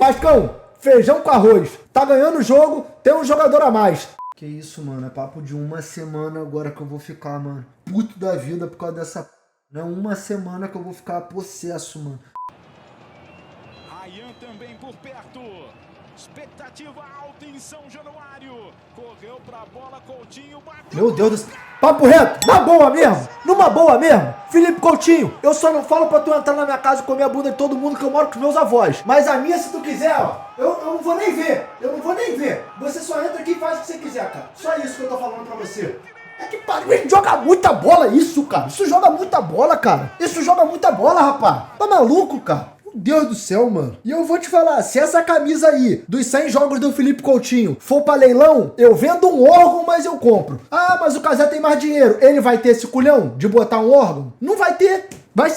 Vascão, feijão com arroz. Tá ganhando o jogo, tem um jogador a mais. Que isso, mano, é papo de uma semana agora que eu vou ficar, mano. Puto da vida por causa dessa... Não é uma semana que eu vou ficar possesso, mano. Ryan também por perto. Expectativa alta em São Januário. Correu pra bola, Coutinho bateu. Meu Deus do céu. Papo reto, na boa mesmo. Numa boa mesmo. Felipe Coutinho, eu só não falo pra tu entrar na minha casa e comer a bunda de todo mundo que eu moro com os meus avós. Mas a minha, se tu quiser, ó, eu não vou nem ver. Eu não vou nem ver. Você só entra aqui e faz o que você quiser, cara. Só isso que eu tô falando pra você. É que pariu, ele joga muita bola isso, cara. Isso joga muita bola, cara. Isso joga muita bola, rapaz. Tá maluco, cara? Deus do céu, mano. E eu vou te falar, se essa camisa aí, dos 100 jogos do Felipe Coutinho, for pra leilão, eu vendo um órgão, mas eu compro. Ah, mas o Cazé tem mais dinheiro. Ele vai ter esse culhão de botar um órgão? Não vai ter.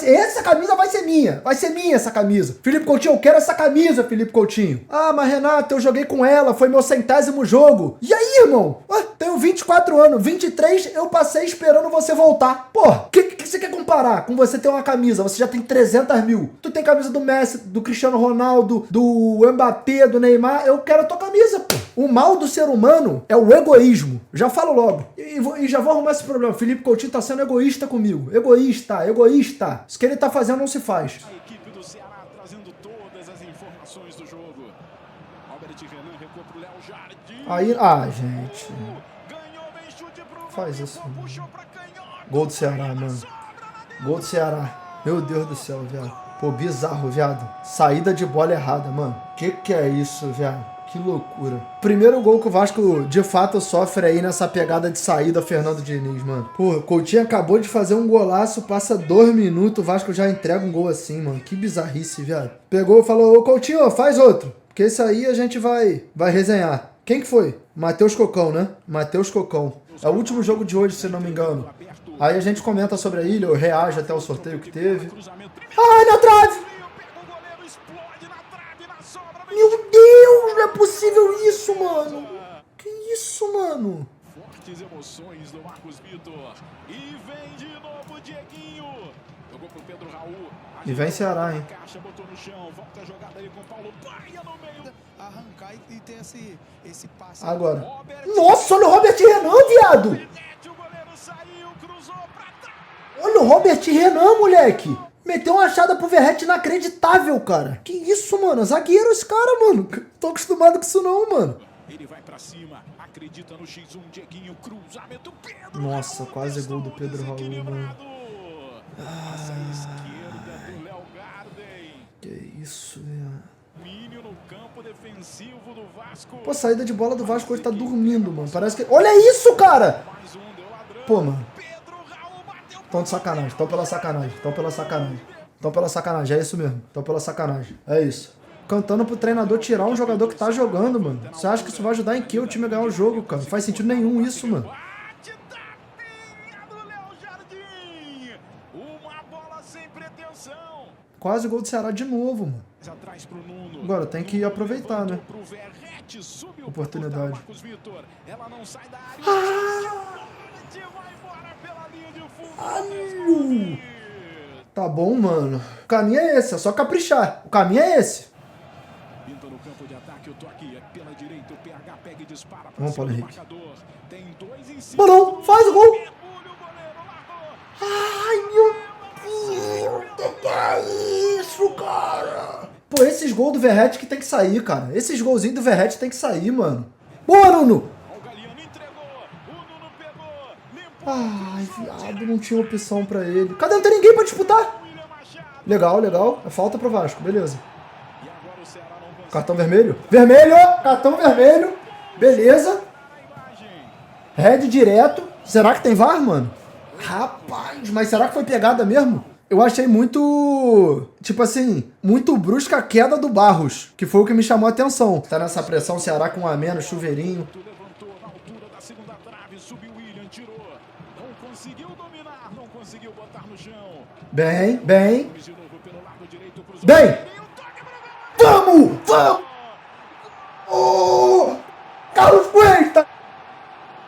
Essa camisa vai ser minha. Vai ser minha essa camisa. Felipe Coutinho, eu quero essa camisa, Felipe Coutinho. Ah, mas Renato, eu joguei com ela, foi meu 100º jogo. E aí, irmão? Ah, tenho 24 anos, 23 eu passei esperando você voltar. Porra, o que você quer comparar com você ter uma camisa? Você já tem 300 mil. Tu tem camisa do Messi, do Cristiano Ronaldo, do Mbappé, do Neymar. Eu quero a tua camisa, pô. O mal do ser humano é o egoísmo. Já falo logo. E já vou arrumar esse problema. Felipe Coutinho tá sendo egoísta comigo. Egoísta. Isso que ele tá fazendo não se faz. A equipe do Ceará trazendo todas as informações do jogo. Albert Renan recuou pro Léo Jardim. Aí, gente. Ganhou, vem chute pro Faz isso. puxou pra canhota. Gol do Ceará, mano. Gol do Ceará. Meu Deus do céu, viado. Pô, bizarro, viado. Saída de bola errada, mano. Que é isso, viado? Que loucura. Primeiro gol que o Vasco, de fato, sofre aí nessa pegada de saída, Fernando Diniz, mano. Pô, o Coutinho acabou de fazer um golaço, passa 2 minutos, o Vasco já entrega um gol assim, mano. Que bizarrice, viado. Pegou e falou, ô Coutinho, faz outro. Porque esse aí a gente vai resenhar. Quem que foi? Matheus Cocão, né? Matheus Cocão. É o último jogo de hoje, se não me engano. Aí a gente comenta sobre a ilha, ou reage até o sorteio que teve. Ai, na trave! Meu Deus, não é possível isso, mano. Que isso, mano? Fortes emoções do Marcos Vitor. E vem de novo Dieguinho. Jogou pro Pedro Raul. E vem Ceará, hein? Caixa, botou no chão. Volta a jogada ali com o Paulo Baia no meio. Arrancar e ter esse passe. Agora. Nossa, olha o Robert Renan, viado. O goleiro saiu, cruzou pra trás. Olha o Robert Renan, moleque. Meteu uma achada pro Verratti inacreditável, cara. Que isso, mano? Zagueiro esse cara, mano. Tô acostumado com isso não, mano. Ele vai pra cima, acredita no X1, Dieguinho, cruzamento, Pedro. Nossa, quase gol do Pedro Raul, mano. Passa a esquerda do Léo Garden. Que isso, velho. Domínio no campo defensivo do Vasco. Pô, a saída de bola do Vasco hoje tá dormindo, mano. Parece que... Olha isso, cara! Mais um, deu ladrão. Pô, mano. Pedro Raul bateu. Tão de sacanagem, tão pela sacanagem, tão pela sacanagem. Tão pela sacanagem, é isso mesmo. Tão pela sacanagem, é isso. Cantando pro treinador tirar um jogador que tá jogando, mano. Você acha que isso vai ajudar em que o time a ganhar o jogo, cara? Não faz sentido nenhum isso, mano. Bate tapinha do Léo Jardim. Uma bola sem pretensão. Quase gol do Ceará de novo, mano. Atrás pro Nuno. Agora tem que aproveitar, né? Pro Verratti, subiu Oportunidade. pra Marcos Vitor. Ela não sai da área. Vai embora pela linha de fundo. Tá bom, mano. O caminho é esse, é só caprichar. O caminho é esse. Pinta no campo de ataque, o toque é pela direita, o PH pega e dispara pra Vamos, cima Paulo do Henrique. marcador. Tem 2 em cima. Bolão, faz o gol. Mergulha o goleiro, largou. Ai, meu Deus, que é isso, cara? Pô, esses gols do Verratti que tem que sair, cara. Esses golzinhos do Verratti tem que sair, mano. Boa, Nuno. O Galeano entregou, o Nuno pegou, limpou. Ai, viado, não tinha opção pra ele. Cadê? Não tem ninguém pra disputar. William Machado. Legal, legal. É falta pro Vasco, beleza. E agora o Ceará não consegue Cartão vermelho? Vermelho! Cartão vermelho. Beleza. a imagem. Red direto. Será que tem VAR, mano? Rapaz, mas será que foi pegada mesmo? Eu achei muito, tipo assim, muito brusca a queda do Barros, que foi o que me chamou a atenção. Tá nessa pressão, Ceará com um a menos, chuveirinho. Levantou na altura da segunda trave, subiu o William, tirou. Não conseguiu dominar, não conseguiu botar no chão. Bem, bem, De novo pelo lado direito, cruzou. bem. E o toque pro gol. Vamos, vamos! Oh, Carlos Cuesta!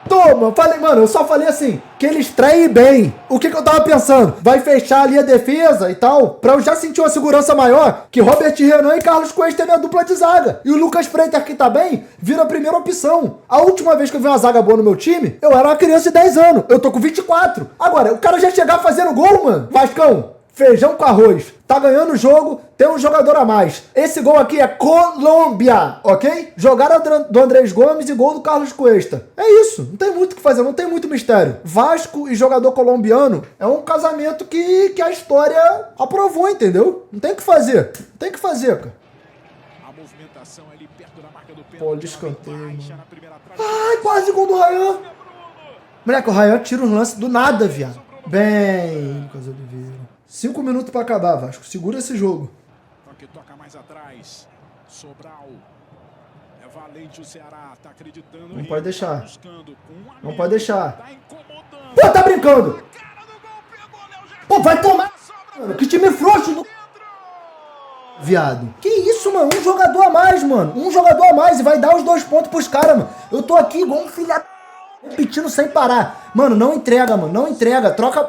Toma! mano. Eu só falei assim, que ele estreie bem. O que eu tava pensando? Vai fechar ali a defesa e tal, pra eu já sentir uma segurança maior, que Robert Renan e Carlos Coelho tem a dupla de zaga. E o Lucas Freitas, que tá bem, vira a primeira opção. A última vez que eu vi uma zaga boa no meu time, eu era uma criança de 10 anos. Eu tô com 24. Agora, o cara já chegar fazendo gol, mano. Vascão, feijão com arroz. Tá ganhando o jogo, tem um jogador a mais. Esse gol aqui é Colômbia, ok? Jogaram do Andrés Gomes e gol do Carlos Cuesta. É isso, não tem muito o que fazer, não tem muito mistério. Vasco e jogador colombiano é um casamento que a história aprovou, entendeu? Não tem o que fazer, não tem o que fazer, cara. A movimentação ali perto da marca do pênalti. Pô, de escanteio, mano. Ai, quase gol do Ryan. Moleque, o Ryan tira um lance do nada, viado. Bem, Lucas Oliveira. 5 minutos pra acabar, Vasco. Segura esse jogo. Toca mais atrás. Sobral. É valente o Ceará. Tá acreditando. Não pode deixar. Não Não pode deixar. Tá incomodando. Pô, tá brincando. Pô, vai tomar. Mano, que time frouxo do... Viado. Que isso, mano? Um jogador a mais, mano. Um jogador a mais e vai dar os 2 pontos pros caras, mano. Eu tô aqui igual um filha... repetindo sem parar. Mano, não entrega, mano. Não entrega. Troca,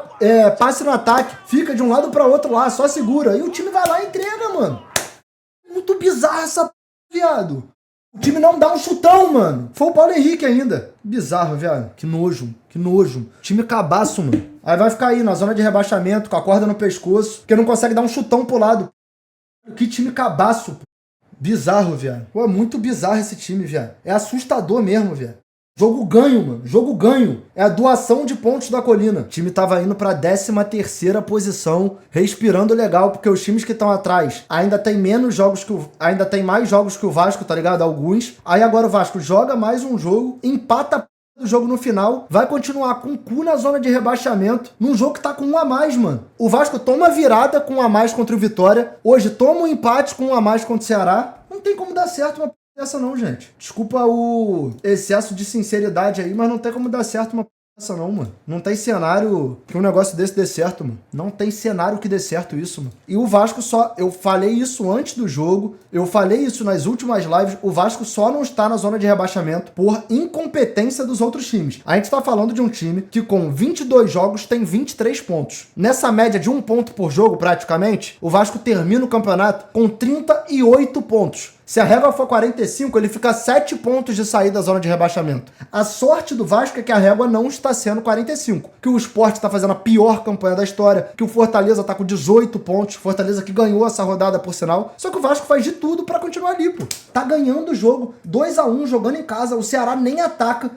passe no ataque. Fica de um lado pra outro lá. Só segura. E o time vai lá e entrega, mano. Muito bizarro essa p... viado. O time não dá um chutão, mano. Foi o Paulo Henrique ainda. Bizarro, viado. Que nojo. Que nojo. Time cabaço, mano. Aí vai ficar aí na zona de rebaixamento, com a corda no pescoço, porque não consegue dar um chutão pro lado. Que time cabaço, pô. Bizarro, viado. Pô, é muito bizarro esse time, viado. É assustador mesmo, viado. Jogo ganho, mano. Jogo ganho. É a doação de pontos da Colina. O time tava indo pra 13ª posição, respirando legal, porque os times que estão atrás ainda tem menos jogos que ainda tem mais jogos que o Vasco, tá ligado? Alguns. Aí agora o Vasco joga mais um jogo, empata a do jogo no final, vai continuar com o cu na zona de rebaixamento, num jogo que tá com 1 a mais, mano. O Vasco toma virada com 1 a mais contra o Vitória, hoje toma um empate com 1 a mais contra o Ceará. Não tem como dar certo uma essa não, gente. Desculpa o excesso de sinceridade aí, mas não tem como dar certo uma essa não, mano. Não tem cenário que um negócio desse dê certo, mano. Não tem cenário que dê certo isso, mano. E o Vasco só... Eu falei isso antes do jogo, eu falei isso nas últimas lives, o Vasco só não está na zona de rebaixamento por incompetência dos outros times. A gente tá falando de um time que com 22 jogos tem 23 pontos. Nessa média de 1 ponto por jogo, praticamente, o Vasco termina o campeonato com 38 pontos. Se a régua for 45, ele fica 7 pontos de sair da zona de rebaixamento. A sorte do Vasco é que a régua não está sendo 45. Que o Sport está fazendo a pior campanha da história, que o Fortaleza está com 18 pontos, Fortaleza que ganhou essa rodada, por sinal. Só que o Vasco faz de tudo para continuar ali, pô. Tá ganhando o jogo, 2 a 1 jogando em casa, o Ceará nem ataca,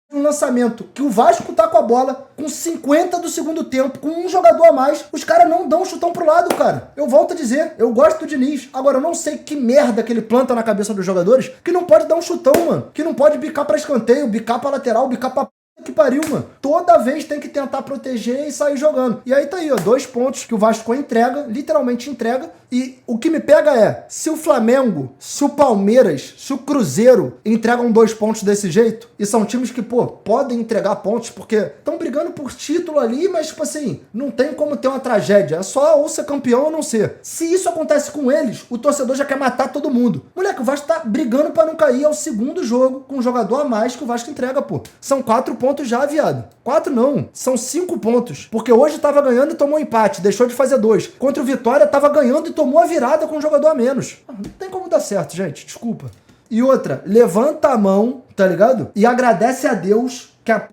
um lançamento que o Vasco tá com a bola, com 50 do segundo tempo, com um jogador a mais, os caras não dão um chutão pro lado, cara. Eu volto a dizer, eu gosto do Diniz. Agora, eu não sei que merda que ele planta na cabeça dos jogadores, que não pode dar um chutão, mano. Que não pode bicar pra escanteio, bicar pra lateral, bicar pra que pariu, mano. Toda vez tem que tentar proteger e sair jogando. E aí tá aí, ó, 2 pontos que o Vasco entrega, literalmente entrega. E o que me pega é, se o Flamengo, se o Palmeiras, se o Cruzeiro entregam 2 pontos desse jeito, e são times que, pô, podem entregar pontos, porque estão brigando por título ali, mas, tipo assim, não tem como ter uma tragédia. É só ou ser campeão ou não ser. Se isso acontece com eles, o torcedor já quer matar todo mundo. Moleque, o Vasco tá brigando pra não cair ao segundo jogo, com um jogador a mais que o Vasco entrega, pô. São 4 pontos já, viado. 4 não, são 5 pontos. Porque hoje tava ganhando e tomou um empate, deixou de fazer 2. Contra o Vitória tava ganhando e tomou a virada com um jogador a menos. Não tem como dar certo, gente, desculpa. E outra, levanta a mão, tá ligado? E agradece a Deus que a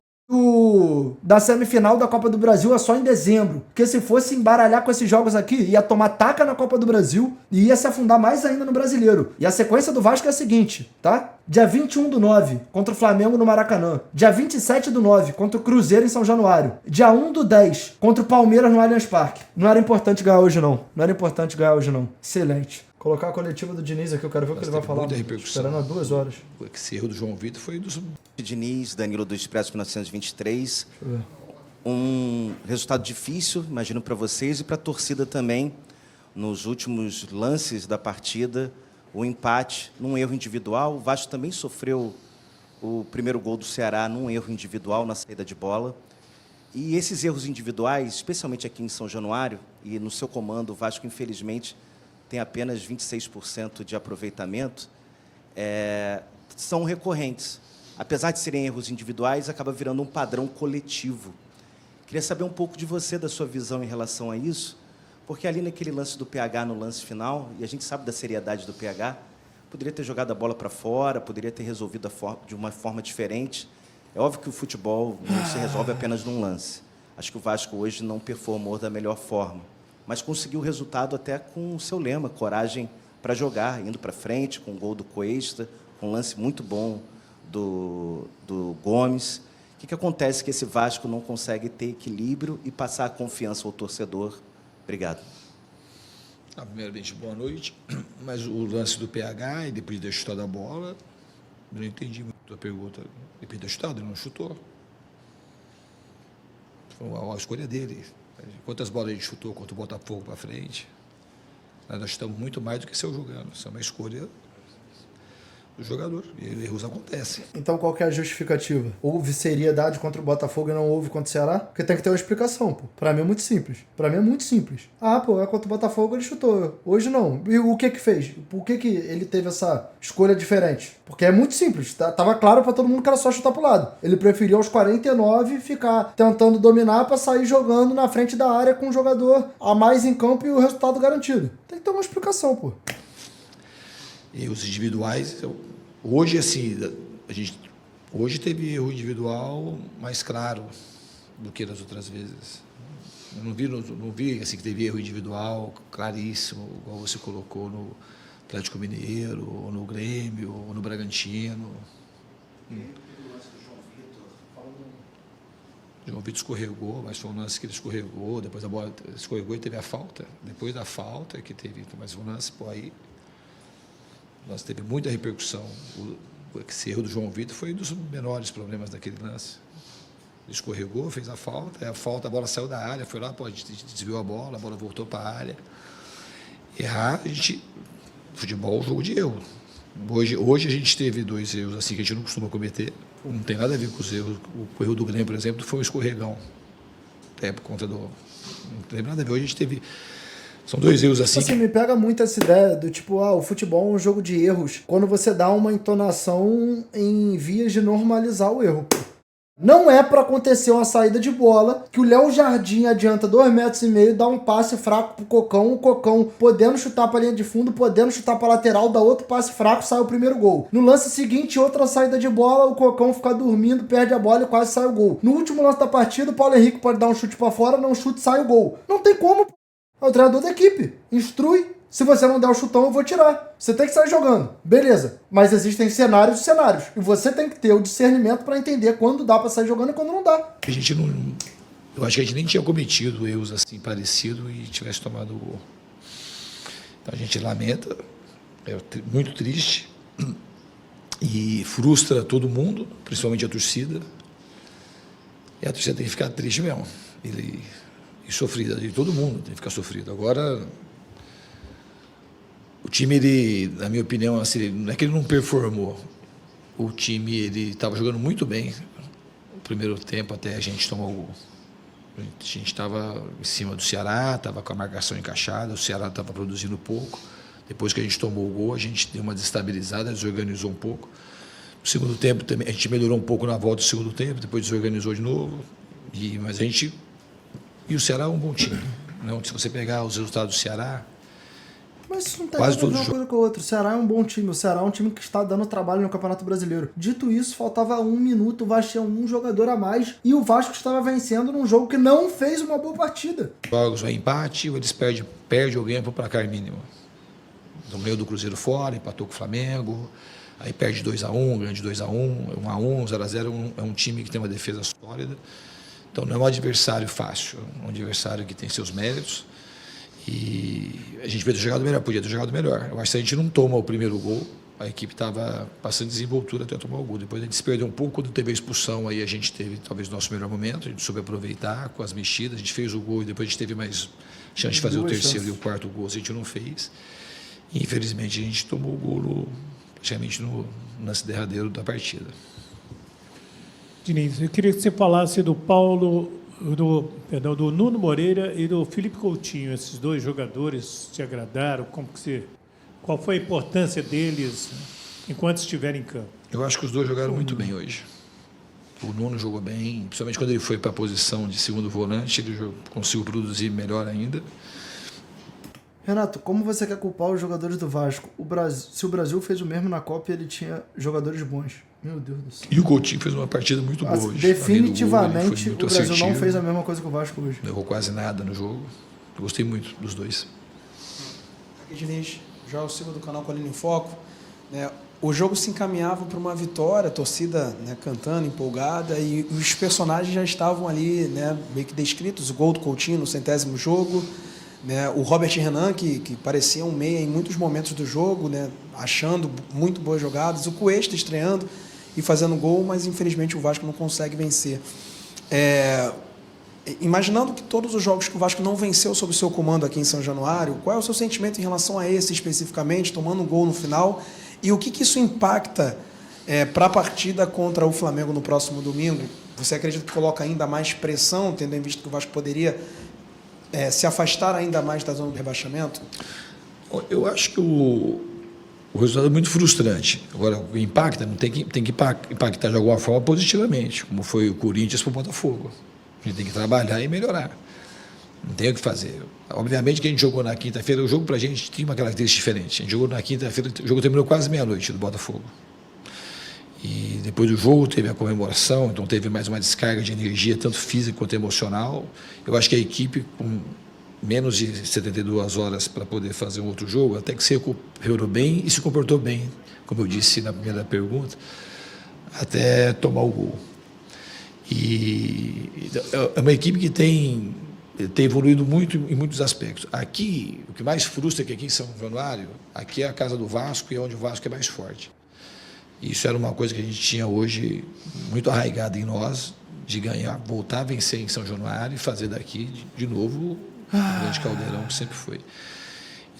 da semifinal da Copa do Brasil é só em dezembro. Porque se fosse embaralhar com esses jogos aqui, ia tomar taca na Copa do Brasil e ia se afundar mais ainda no Brasileiro. E a sequência do Vasco é a seguinte, tá? Dia 21/9, contra o Flamengo no Maracanã. Dia 27/9, contra o Cruzeiro em São Januário. Dia 1/10, contra o Palmeiras no Allianz Parque. Não era importante ganhar hoje, não. Não era importante ganhar hoje, não. Excelente. Colocar a coletiva do Diniz aqui, eu quero ver o que ele vai falar. Muita repercussão. Esperando há 2 horas. Esse erro do João Vitor foi dos... Diniz, Danilo do Expresso 1923. Um resultado difícil, imagino, para vocês e para a torcida também. Nos últimos lances da partida, o empate num erro individual. O Vasco também sofreu o primeiro gol do Ceará num erro individual na saída de bola. E esses erros individuais, especialmente aqui em São Januário, e no seu comando, o Vasco, infelizmente, tem apenas 26% de aproveitamento, são recorrentes. apesar de serem erros individuais, acaba virando um padrão coletivo. Queria saber um pouco de você, da sua visão em relação a isso, porque ali naquele lance do PH, no lance final, e a gente sabe da seriedade do PH, poderia ter jogado a bola para fora, poderia ter resolvido de uma forma diferente. É óbvio que o futebol não se resolve apenas num lance. Acho que o Vasco hoje não performou da melhor forma, mas conseguiu o resultado até com o seu lema, coragem para jogar, indo para frente, com o gol do Cuesta, com um lance muito bom do Gomes. O que acontece que esse Vasco não consegue ter equilíbrio e passar a confiança ao torcedor? Obrigado. Primeiramente, boa noite. Mas o lance do PH, e depois de ter chutado a bola, eu não entendi muito a pergunta. Depois de ter chutado, ele não chutou. Foi a escolha dele. Quantas bolas a gente chutou contra o Botafogo para frente? Nós chutamos muito mais do que saiu jogando. Isso é uma escolha do jogador. E erros acontecem. Então qual que é a justificativa? Houve seriedade contra o Botafogo e não houve contra o Ceará? Porque tem que ter uma explicação, pô. Pra mim é muito simples. É contra o Botafogo ele chutou. Hoje não. E o que fez? Por que ele teve essa escolha diferente? Porque é muito simples. Tava claro pra todo mundo que era só chutar pro lado. Ele preferiu aos 49 ficar tentando dominar pra sair jogando na frente da área com um jogador a mais em campo e o resultado garantido. Tem que ter uma explicação, pô. E os individuais, hoje assim, hoje teve erro individual mais claro do que nas outras vezes. Eu não vi assim, que teve erro individual claríssimo, igual você colocou no Atlético Mineiro, ou no Grêmio, ou no Bragantino. O João Vitor escorregou, mas foi um lance que ele escorregou, depois a bola escorregou e teve a falta. Depois da falta que teve, mas foi um lance, aí nós teve muita repercussão. Esse erro do João Vitor foi um dos menores problemas daquele lance. Ele escorregou, fez a falta, a bola saiu da área, foi lá, a gente desviou a bola voltou para a área. Errar, futebol é um jogo de erro. Hoje a gente teve 2 erros assim que a gente não costuma cometer. Não tem nada a ver com os erros. O erro do Grêmio, por exemplo, foi um escorregão. Por conta do... Não tem nada a ver. Hoje a gente teve... São 2 erros assim. Me pega muito essa ideia do tipo, o futebol é um jogo de erros. Quando você dá uma entonação em vias de normalizar o erro. Não é pra acontecer uma saída de bola que o Léo Jardim adianta 2,5 metros, dá um passe fraco pro Cocão, o Cocão podendo chutar pra linha de fundo, podendo chutar pra lateral, dá outro passe fraco, sai o primeiro gol. No lance seguinte, outra saída de bola, o Cocão fica dormindo, perde a bola e quase sai o gol. No último lance da partida, o Paulo Henrique pode dar um chute pra fora, não chute, sai o gol. Não tem como, é o treinador da equipe. Instrui. Se você não der o chutão, eu vou tirar. Você tem que sair jogando. Beleza. Mas existem cenários e cenários. E você tem que ter o discernimento para entender quando dá para sair jogando e quando não dá. Eu acho que a gente nem tinha cometido erros assim parecidos e tivesse tomado o gol. Então a gente lamenta. É muito triste. E frustra todo mundo, principalmente a torcida. E a torcida tem que ficar triste mesmo. E sofrida, de todo mundo tem que ficar sofrido. Agora, o time, ele, na minha opinião, assim, não é que ele não performou. O time, ele estava jogando muito bem no primeiro tempo até a gente tomar o gol. A gente estava em cima do Ceará, estava com a marcação encaixada, o Ceará estava produzindo pouco. Depois que a gente tomou o gol, a gente deu uma desestabilizada, desorganizou um pouco. No segundo tempo, também, a gente melhorou um pouco na volta do segundo tempo, depois desorganizou de novo. Mas a gente... E o Ceará é um bom time. Não, se você pegar os resultados do Ceará... Mas isso não tem nada a ver uma coisa com a outra. O Ceará é um bom time. O Ceará é um time que está dando trabalho no Campeonato Brasileiro. Dito isso, faltava 1 minuto, o Vasco tinha um jogador a mais e o Vasco estava vencendo num jogo que não fez uma boa partida. Jogos vai empate, ou eles perdem ou ganham para o placar mínimo. No meio do Cruzeiro fora, empatou com o Flamengo, aí perde 2-1, ganha de 2-1, 1-1, 0-0, é um time que tem uma defesa sólida. Então não é um adversário fácil, é um adversário que tem seus méritos. E a gente podia ter jogado melhor, podia ter jogado melhor. Eu acho que se a gente não toma o primeiro gol, a equipe estava passando desenvoltura até tomar o gol. Depois a gente se perdeu um pouco, quando teve a expulsão, aí a gente teve talvez o nosso melhor momento, a gente soube aproveitar com as mexidas, a gente fez o gol e depois a gente teve mais chance de fazer o terceiro e o quarto gol, a gente não fez. E infelizmente a gente tomou o gol praticamente no lance derradeiro da partida. Diniz, eu queria que você falasse do do Nuno Moreira e do Felipe Coutinho. Esses 2 jogadores te agradaram? Qual foi a importância deles enquanto estiver em campo? Eu acho que os dois jogaram muito bem hoje. O Nuno jogou bem, principalmente quando ele foi para a posição de segundo volante, ele conseguiu produzir melhor ainda. Renato, como você quer culpar os jogadores do Vasco? Se o Brasil fez o mesmo na Copa, ele tinha jogadores bons. Meu Deus do céu. E o Coutinho fez uma partida muito boa hoje. Definitivamente, Além do gol, o Brasil assertivo, não fez a mesma coisa que o Vasco hoje. Não errou quase nada no jogo. Eu gostei muito dos dois. Aqui, Diniz, Joel Silva do canal Colina em Foco. O jogo se encaminhava para uma vitória, a torcida, né, cantando, empolgada, e os personagens já estavam ali, né, meio que descritos. O gol do Coutinho no 100º jogo, né, o Robert Renan, que parecia um meia em muitos momentos do jogo, né, achando muito boas jogadas, o Cuesta estreando e fazendo gol, mas infelizmente o Vasco não consegue vencer. Imaginando que todos os jogos que o Vasco não venceu sob o seu comando aqui em São Januário, qual é o seu sentimento em relação a esse especificamente, tomando um gol no final? E o que isso impacta para a partida contra o Flamengo no próximo domingo? Você acredita que coloca ainda mais pressão, tendo em vista que o Vasco poderia se afastar ainda mais da zona do rebaixamento? Eu acho que o resultado é muito frustrante. Agora, o impacta, tem que impactar de alguma forma positivamente, como foi o Corinthians para o Botafogo. A gente tem que trabalhar e melhorar. Não tem o que fazer. Obviamente que a gente jogou na quinta-feira, o jogo para a gente tinha uma característica diferente. A gente jogou na quinta-feira, o jogo terminou quase meia-noite do Botafogo. E depois do jogo teve a comemoração, então teve mais uma descarga de energia, tanto física quanto emocional. Eu acho que a equipe, com menos de 72 horas para poder fazer um outro jogo, até que se recuperou bem e se comportou bem, como eu disse na primeira pergunta, até tomar o gol. E é uma equipe que tem evoluído muito em muitos aspectos. Aqui, o que mais frustra é que aqui em São Januário, aqui é a casa do Vasco e é onde o Vasco é mais forte. Isso era uma coisa que a gente tinha hoje muito arraigada em nós, de ganhar, voltar a vencer em São Januário e fazer daqui, de novo, o grande caldeirão que sempre foi.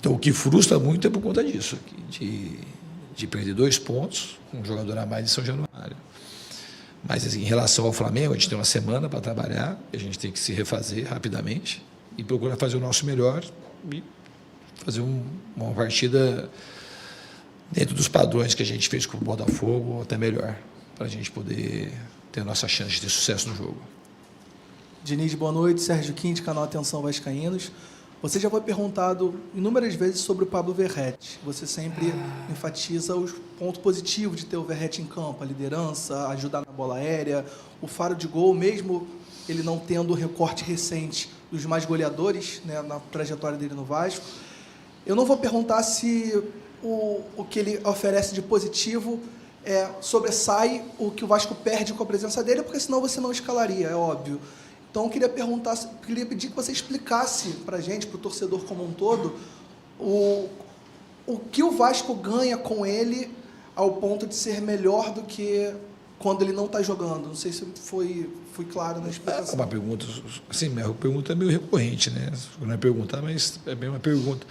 Então, o que frustra muito é por conta disso, de perder 2 pontos com um jogador a mais em São Januário. Mas, assim, em relação ao Flamengo, a gente tem uma semana para trabalhar, a gente tem que se refazer rapidamente e procurar fazer o nosso melhor e fazer uma partida dentro dos padrões que a gente fez com o Botafogo, até melhor, para a gente poder ter a nossa chance de ter sucesso no jogo. Diniz, boa noite. Sérgio Quinte, canal Atenção Vascaínos. Você já foi perguntado inúmeras vezes sobre o Pablo Verratti. Você sempre enfatiza os pontos positivos de ter o Verratti em campo, a liderança, ajudar na bola aérea, o faro de gol, mesmo ele não tendo o recorte recente dos mais goleadores, né, na trajetória dele no Vasco. Eu não vou perguntar se o que ele oferece de positivo sobressai o que o Vasco perde com a presença dele, porque senão você não escalaria, é óbvio. Então, eu queria pedir que você explicasse para a gente, para o torcedor como um todo, o que o Vasco ganha com ele ao ponto de ser melhor do que quando ele não está jogando. Não sei se fui claro na explicação. É uma pergunta, assim, minha pergunta é meio recorrente, né? Não é perguntar, mas é bem uma pergunta.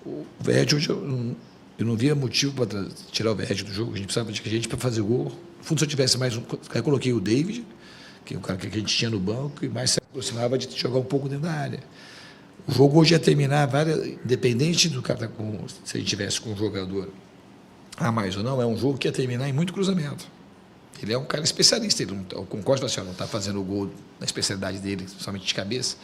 O Verratti, hoje eu não via motivo para tirar o Verratti do jogo. A gente precisava de gente para fazer gol. No fundo, se eu tivesse mais um... Eu coloquei o David, que é o cara que a gente tinha no banco, e mais se aproximava de jogar um pouco dentro da área. O jogo hoje ia terminar, independente do cara se a gente tivesse com um jogador a mais ou não, é um jogo que ia terminar em muito cruzamento. Ele é um cara especialista, ele não, com o Costa não está fazendo o gol na especialidade dele, somente de cabeça,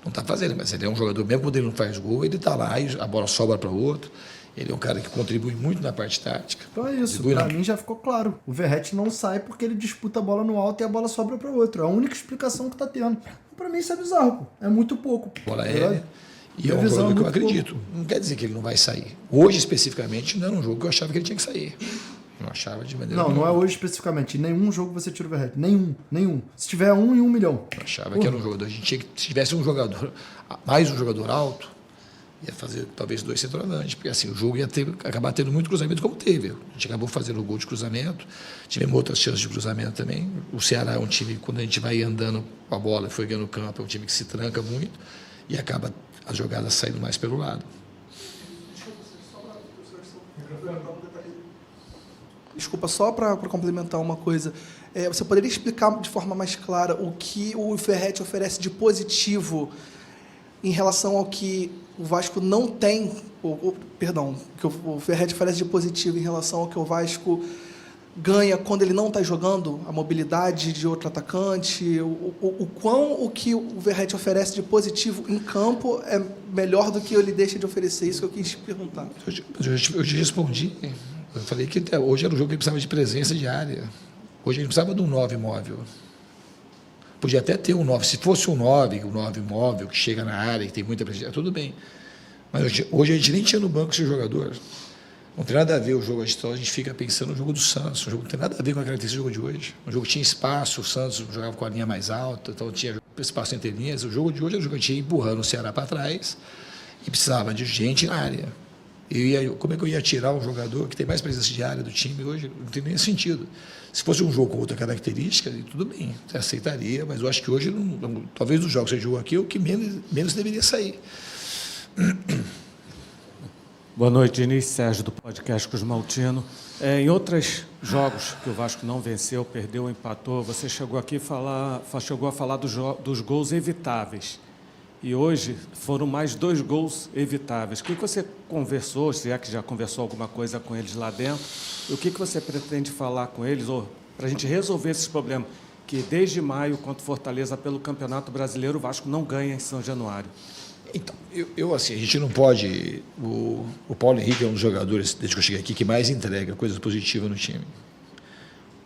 não está fazendo, mas ele é um jogador, mesmo quando ele não faz gol, ele está lá e a bola sobra para o outro. Ele é um cara que contribui muito na parte tática. Então é isso, para mim já ficou claro. O Verratti não sai porque ele disputa a bola no alto e a bola sobra para o outro. É a única explicação que está tendo. Para mim isso é bizarro, pô. É muito pouco. Bola aérea. E é um jogo que eu acredito. Pouco. Não quer dizer que ele não vai sair. Hoje, especificamente, não era um jogo que eu achava que ele tinha que sair. Não achava de maneira nenhuma. Não é hoje especificamente. Em nenhum jogo você tira o Verratti. Nenhum. Se tiver 1 em 1 milhão. Eu achava que era um jogador. A gente tinha que, se tivesse um jogador, mais um jogador alto, ia fazer talvez 2 centroavantes, porque assim, o jogo ia acabar tendo muito cruzamento como teve. A gente acabou fazendo o gol de cruzamento, tivemos outras chances de cruzamento também. O Ceará é um time, quando a gente vai andando com a bola, foi ganhando o campo, é um time que se tranca muito e acaba as jogadas saindo mais pelo lado. Desculpa, só para complementar uma coisa. Você poderia explicar de forma mais clara o que o Verratti oferece de positivo em relação ao que o Vasco não tem, perdão, que o Verratti oferece de positivo em relação ao que o Vasco ganha quando ele não está jogando, a mobilidade de outro atacante, o que o Verratti oferece de positivo em campo é melhor do que ele deixa de oferecer? Isso que eu quis te perguntar. Eu te respondi. Eu falei que hoje era um jogo que precisava de presença diária. Hoje a gente precisava de um 9 móvel. Podia até ter um 9. Se fosse um 9 móvel, que chega na área, que tem muita presença, tudo bem. Mas hoje a gente nem tinha no banco esse jogador. Não tem nada a ver o jogo de a gente fica pensando no jogo do Santos. O jogo não tem nada a ver com a característica do jogo de hoje. O jogo tinha espaço, o Santos jogava com a linha mais alta, então tinha espaço entre linhas. O jogo de hoje era o jogo que a gente ia empurrando o Ceará para trás e precisava de gente na área. Como é que eu ia tirar um jogador que tem mais presença de área do time hoje? Não tem nem sentido. Se fosse um jogo com outra característica, tudo bem, você aceitaria, mas eu acho que hoje, talvez dos jogos que você jogou aqui, o que menos deveria sair. Boa noite, Diniz. Sérgio, do podcast Cosmaltino. Em outros jogos que o Vasco não venceu, perdeu, empatou, você chegou aqui chegou a falar dos gols evitáveis. E hoje foram mais 2 gols evitáveis. O que você conversou, se é que já conversou alguma coisa com eles lá dentro, e o que você pretende falar com eles para a gente resolver esses problemas? Que desde maio, contra o Fortaleza, pelo Campeonato Brasileiro, o Vasco não ganha em São Januário. Então, assim, a gente não pode... O Paulo Henrique é um dos jogadores, desde que eu cheguei aqui, que mais entrega coisas positivas no time.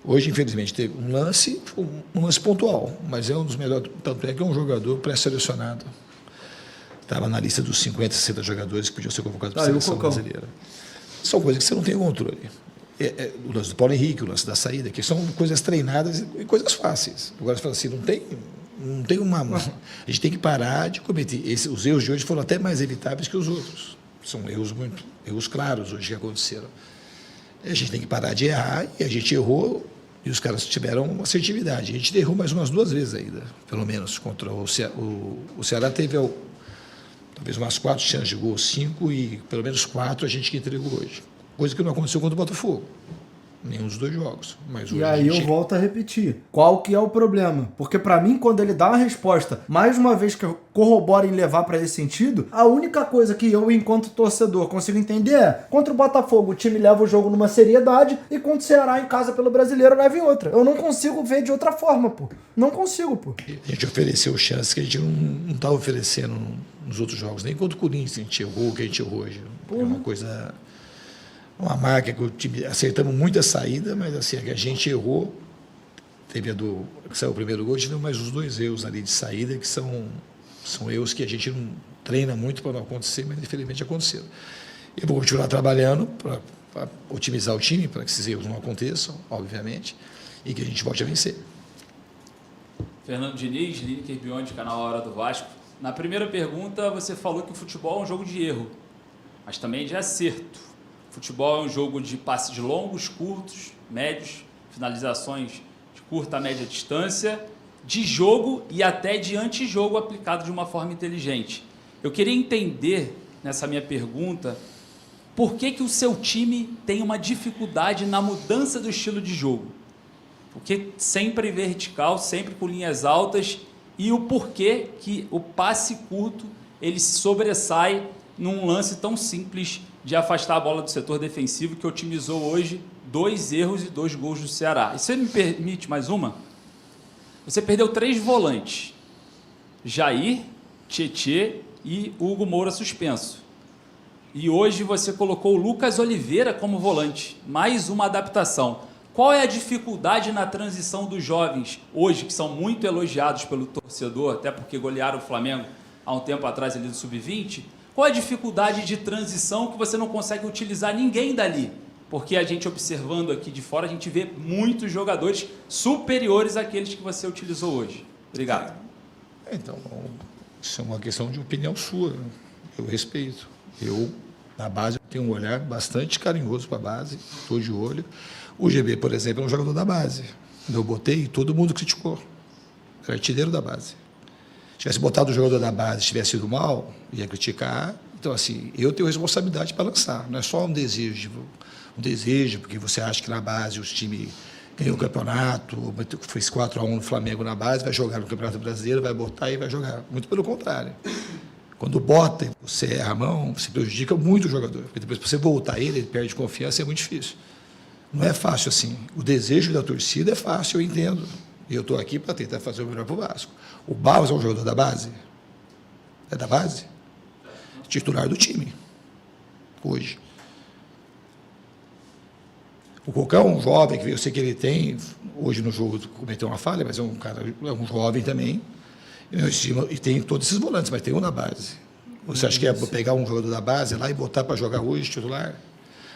Hoje, infelizmente, teve um lance pontual, mas é um dos melhores. Tanto é que é um jogador pré-selecionado. Estava na lista dos 50, 60 jogadores que podiam ser convocados para a seleção brasileira. São coisas que você não tem controle. O lance do Paulo Henrique, o lance da saída, que são coisas treinadas e coisas fáceis. Agora você fala assim, não tem uma... A gente tem que parar de cometer. Os erros de hoje foram até mais evitáveis que os outros. São erros claros hoje que aconteceram. A gente tem que parar de errar, e a gente errou, e os caras tiveram assertividade. A gente errou mais umas 2 vezes ainda, pelo menos, contra o Ceará. O Ceará teve talvez umas 4 chances de gol, 5, e pelo menos 4 a gente que entregou hoje. Coisa que não aconteceu contra o Botafogo. Nenhum dos 2 jogos. Mas e aí eu volto a repetir. Qual que é o problema? Porque pra mim, quando ele dá uma resposta, mais uma vez que eu corroboro em levar pra esse sentido, a única coisa que eu, enquanto torcedor, consigo entender é, contra o Botafogo, o time leva o jogo numa seriedade, e contra o Ceará em casa pelo Brasileiro leva em outra. Eu não consigo ver de outra forma, pô. Não consigo, pô. A gente ofereceu chances que a gente não estava oferecendo nos outros jogos. Nem contra o Corinthians a gente errou o que a gente errou hoje. É uma coisa... Uma marca que o time acertamos muita saída, mas assim, que a gente errou. Teve que saiu o primeiro gol, tivemos mais os 2 erros ali de saída, que são erros que a gente não treina muito para não acontecer, mas infelizmente aconteceram. Eu vou continuar trabalhando para otimizar o time, para que esses erros não aconteçam, obviamente, e que a gente volte a vencer. Fernando Diniz, Lineker Beyond, canal Hora do Vasco. Na primeira pergunta, você falou que o futebol é um jogo de erro, mas também de acerto. Futebol é um jogo de passes de longos, curtos, médios, finalizações de curta a média distância, de jogo e até de antijogo aplicado de uma forma inteligente. Eu queria entender, nessa minha pergunta, por que o seu time tem uma dificuldade na mudança do estilo de jogo? Porque sempre vertical, sempre com linhas altas, e o porquê que o passe curto ele se sobressai num lance tão simples de afastar a bola do setor defensivo, que otimizou hoje 2 erros e 2 gols do Ceará. E você me permite mais uma? Você perdeu 3 volantes. Jair, Tietê e Hugo Moura suspenso. E hoje você colocou o Lucas Oliveira como volante. Mais uma adaptação. Qual é a dificuldade na transição dos jovens hoje, que são muito elogiados pelo torcedor, até porque golearam o Flamengo há um tempo atrás ali do Sub-20? Qual é a dificuldade de transição que você não consegue utilizar ninguém dali? Porque a gente observando aqui de fora, a gente vê muitos jogadores superiores àqueles que você utilizou hoje. Obrigado. Então, isso é uma questão de opinião sua. Eu respeito. Eu, na base, tenho um olhar bastante carinhoso para a base, estou de olho. O GB, por exemplo, é um jogador da base. Eu botei e todo mundo criticou. Era artilheiro da base. Se tivesse botado o jogador da base, tivesse sido mal, ia criticar. Então, assim, eu tenho responsabilidade para lançar. Não é só um desejo, porque você acha que na base os times ganhou o campeonato, fez 4-1 no Flamengo na base, vai jogar no Campeonato Brasileiro, vai botar e vai jogar. Muito pelo contrário. Quando bota, você erra a mão, você prejudica muito o jogador. Porque depois, para você voltar ele perde confiança, é muito difícil. Não é fácil assim. O desejo da torcida é fácil, eu entendo. E eu estou aqui para tentar fazer o melhor para o Vasco. O Barros é um jogador da base? É da base? Titular do time. Hoje. O Cocão é um jovem, que eu sei que ele tem, hoje no jogo cometeu uma falha, mas é um jovem também. E tem todos esses volantes, mas tem um na base. Você acha que é pegar um jogador da base lá e botar para jogar hoje titular?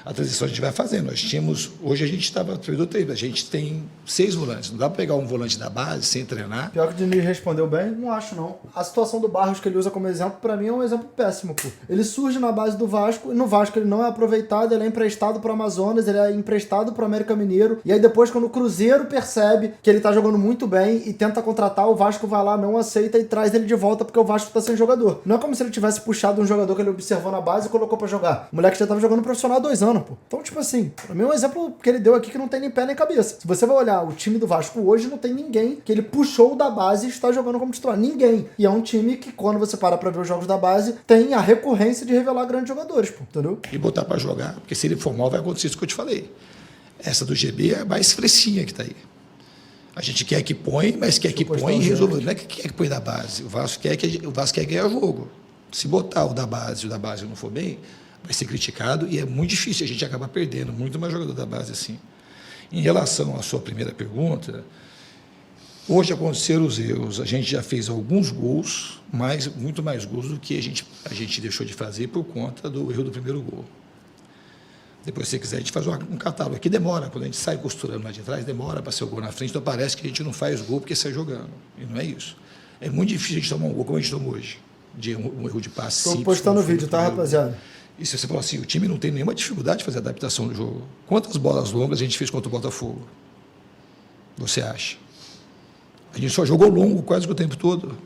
A transição a gente vai fazendo. Nós tínhamos, hoje a gente estava perdendo tempo, a gente tem 6 volantes. Não dá para pegar um volante da base sem treinar. Pior que o Diniz respondeu bem, não acho não. A situação do Barros que ele usa como exemplo, pra mim é um exemplo péssimo, pô. Ele surge na base do Vasco, e no Vasco ele não é aproveitado, ele é emprestado pro Amazonas, ele é emprestado pro América Mineiro, e aí depois quando o Cruzeiro percebe que ele tá jogando muito bem e tenta contratar, o Vasco vai lá, não aceita e traz ele de volta porque o Vasco tá sem jogador. Não é como se ele tivesse puxado um jogador que ele observou na base e colocou pra jogar. O moleque já tava jogando profissional há 2 anos, pô. Então, tipo assim, pra mim é um exemplo que ele deu aqui que não tem nem pé nem cabeça. Se você vai olhar o time do Vasco hoje, não tem ninguém que ele puxou da base e está jogando como titular. Ninguém. E é um time que, quando você para pra ver os jogos da base, tem a recorrência de revelar grandes jogadores, pô. Entendeu? E botar para jogar, porque se ele for mal, vai acontecer isso que eu te falei. Essa do GB é a mais fresquinha que tá aí. A gente quer que põe, mas quer que põe e resolva. Não é que quer que põe da base. O Vasco quer ganhar jogo. Se botar o da base e o da base não for bem, vai ser criticado e é muito difícil a gente acabar perdendo muito mais jogador da base assim. Em relação à sua primeira pergunta, hoje aconteceram os erros. A gente já fez alguns gols, muito mais gols do que a gente deixou de fazer por conta do erro do primeiro gol. Depois, se você quiser, a gente faz um catálogo. Aqui demora, quando a gente sai costurando lá de trás, demora para ser o gol na frente, então parece que a gente não faz gol porque sai jogando. E não é isso. É muito difícil a gente tomar um gol como a gente tomou hoje. Um erro de passe simples. Estou postando o vídeo, tá, rapaziada? E se você falar assim, o time não tem nenhuma dificuldade de fazer adaptação do jogo. Quantas bolas longas a gente fez contra o Botafogo? Você acha? A gente só jogou longo quase que o tempo todo.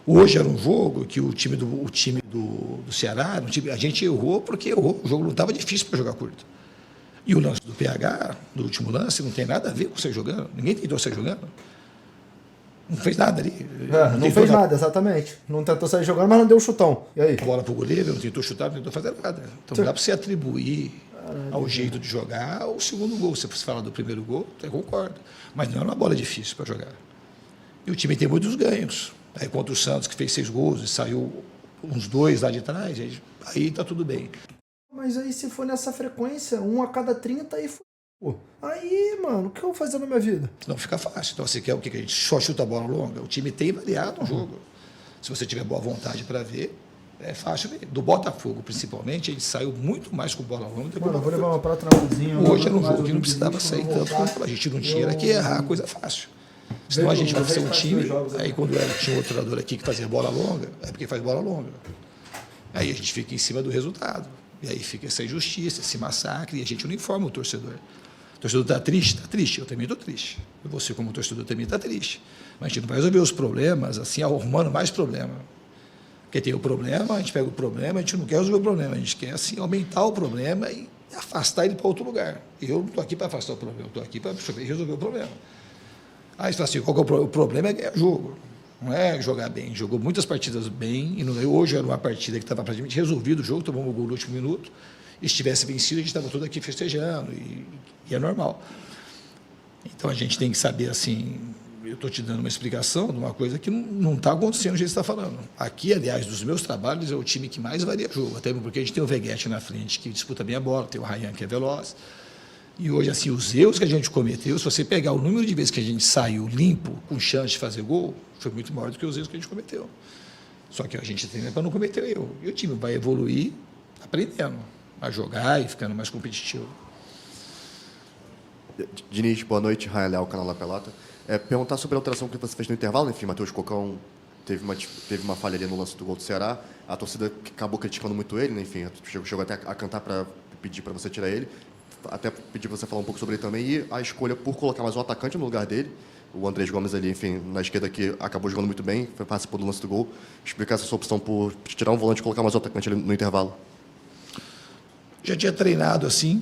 Hoje era um jogo que o time do Ceará, a gente errou porque errou. O jogo não estava difícil para jogar curto. E o lance do PH, do último lance, não tem nada a ver com você jogando. Ninguém tentou sair jogando. Não fez nada ali. Não fez nada, exatamente. Não tentou sair jogando, mas não deu um chutão. E aí? Bola para o goleiro, não tentou chutar, não tentou fazer nada. Então não dá para você atribuir ao jeito de jogar o segundo gol. Se você falar do primeiro gol, eu concordo. Mas não era uma bola difícil para jogar. E o time tem muitos ganhos. Aí contra o Santos, que fez 6 gols e saiu uns 2 lá de trás, aí está tudo bem. Mas aí se for nessa frequência, 1 a cada 30, aí foi. Pô, aí, mano, o que eu vou fazer na minha vida? Não fica fácil. Então você quer o que? Que a gente só chuta a bola longa? O time tem variado o jogo. Se você tiver boa vontade para ver, é fácil ver. Do Botafogo, principalmente, a gente saiu muito mais com bola longa. Mano, eu vou levar uma prata na cozinha. Hoje era um jogo que não precisava sair tanto como a gente não tinha, era que errar a coisa fácil. Senão a gente vai ser um time, aí quando tinha outro treinador aqui que fazia bola longa, é porque faz bola longa. Aí a gente fica em cima do resultado. E aí fica essa injustiça, esse massacre, e a gente não informa o torcedor. O torcedor está triste? Está triste. Eu também estou triste. E você, como torcedor, também está triste. Mas a gente não vai resolver os problemas assim, arrumando mais problema. Porque tem o problema, a gente pega o problema, a gente não quer resolver o problema, a gente quer assim, aumentar o problema e afastar ele para outro lugar. Eu não estou aqui para afastar o problema, eu estou aqui para resolver o problema. Aí você fala assim, qual que é o problema? É ganhar jogo. Não é jogar bem. Jogou muitas partidas bem, e não, hoje era uma partida que estava praticamente resolvido o jogo, tomamos um gol no último minuto, e se tivesse vencido, a gente estava todo aqui festejando, e é normal. Então a gente tem que saber assim, eu estou te dando uma explicação de uma coisa que não está acontecendo do jeito que você está falando. Aqui, aliás, dos meus trabalhos, é o time que mais varia jogo, até porque a gente tem o Veguete na frente, que disputa bem a bola, tem o Ryan, que é veloz. E hoje, assim, os erros que a gente cometeu, se você pegar o número de vezes que a gente saiu limpo, com chance de fazer gol, foi muito maior do que os erros que a gente cometeu. Só que a gente treina para não cometer erro. E o time vai evoluir aprendendo a jogar e ficando mais competitivo. Diniz, boa noite. Raia Leal, canal La Pelota. Perguntar sobre a alteração que você fez no intervalo. Enfim, Matheus Cocão teve uma falha ali no lance do gol do Ceará. A torcida acabou criticando muito ele, né? Enfim, chegou até a cantar para pedir para você tirar ele. Até pedir para você falar um pouco sobre ele também, e a escolha por colocar mais um atacante no lugar dele, o Andrés Gomes ali, enfim, na esquerda, que acabou jogando muito bem, participou do lance do gol. Explicar essa sua opção por tirar um volante e colocar mais um atacante ali no intervalo. Já tinha treinado assim,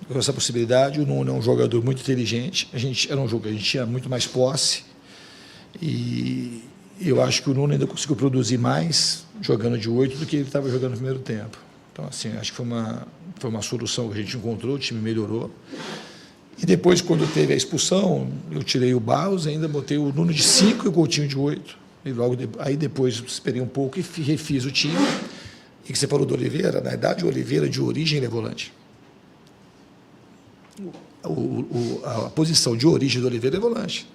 com essa possibilidade. O Nuno é um jogador muito inteligente, era um jogo que a gente tinha muito mais posse, e E eu acho que o Nuno ainda conseguiu produzir mais jogando de 8 do que ele estava jogando no primeiro tempo. Então, assim, acho que foi uma solução que a gente encontrou, o time melhorou. E depois, quando teve a expulsão, eu tirei o Barros, ainda botei o Nuno de 5 e o Coutinho de 8. E logo aí depois esperei um pouco e refiz o time. E que você falou do Oliveira, na verdade, o Oliveira de origem ele é volante. A posição de origem do Oliveira é volante.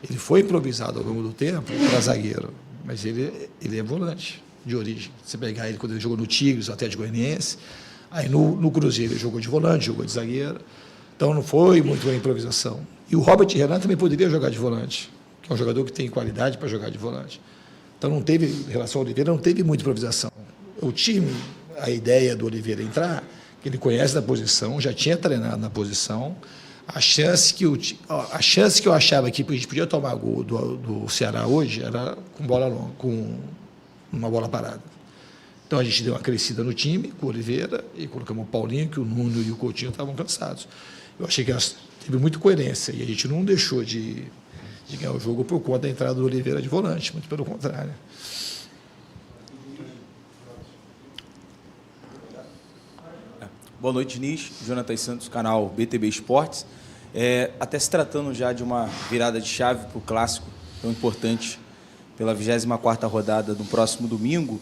Ele foi improvisado ao longo do tempo para zagueiro, mas ele é volante de origem. Você pegar ele quando ele jogou no Tigres, até de Goianiense, aí no Cruzeiro ele jogou de volante, jogou de zagueiro. Então não foi muito uma improvisação. E o Robert Renan também poderia jogar de volante, que é um jogador que tem qualidade para jogar de volante. Então não teve, em relação ao Oliveira, não teve muita improvisação. O time, a ideia do Oliveira entrar, que ele conhece da posição, já tinha treinado na posição, a chance que eu achava que a gente podia tomar gol do Ceará hoje era com bola longa, com uma bola parada. Então a gente deu uma crescida no time com o Oliveira e colocamos o Paulinho, que o Nuno e o Coutinho estavam cansados. Eu achei que teve muita coerência e a gente não deixou de ganhar o jogo por conta da entrada do Oliveira de volante, muito pelo contrário. Boa noite, Diniz. Jonathan Santos, canal BTB Esportes. Até se tratando já de uma virada de chave para o clássico tão importante pela 24ª rodada do próximo domingo,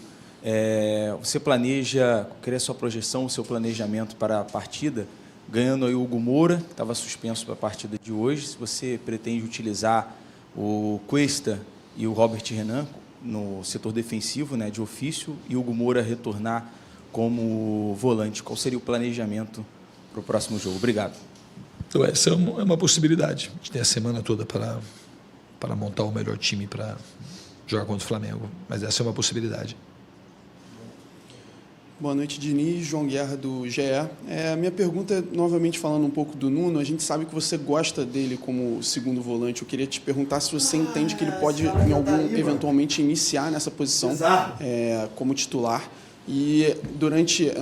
você planeja, queria a sua projeção, o seu planejamento para a partida, ganhando aí o Hugo Moura, que estava suspenso para a partida de hoje, se você pretende utilizar o Cuesta e o Robert Renan no setor defensivo, né, de ofício, e o Hugo Moura retornar como volante. Qual seria o planejamento para o próximo jogo? Obrigado. Então, essa é uma possibilidade. A gente tem a semana toda para montar o melhor time para jogar contra o Flamengo, mas essa é uma possibilidade. Boa noite, Diniz. João Guerra, do GE. Minha pergunta, novamente falando um pouco do Nuno, a gente sabe que você gosta dele como segundo volante. Eu queria te perguntar se você entende que ele pode, eventualmente, iniciar nessa posição como titular. E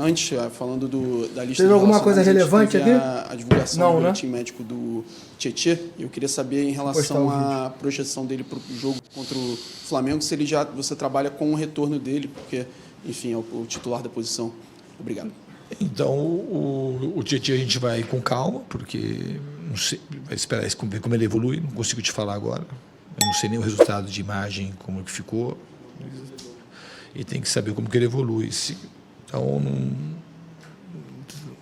antes, falando da lista... Teve alguma coisa relevante aqui? A divulgação não, do né? boletim médico do Tietê. Eu queria saber em relação à projeção dele para o jogo contra o Flamengo, se você trabalha com o retorno dele, porque, enfim, é o titular da posição. Obrigado. Então, o Tietê a gente vai com calma, porque não sei, vai esperar ver como ele evolui, não consigo te falar agora. Eu não sei nem o resultado de imagem, como que ficou. E tem que saber como que ele evolui. Então,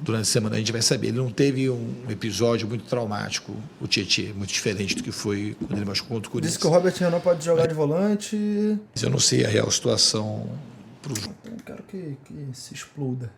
durante a semana a gente vai saber. Ele não teve um episódio muito traumático, o Tietê, muito diferente do que foi quando ele machucou contra o Corinthians. Disse que o Robert Renan pode jogar de volante. Mas eu não sei a real situação para o jogo. Eu quero que se exploda.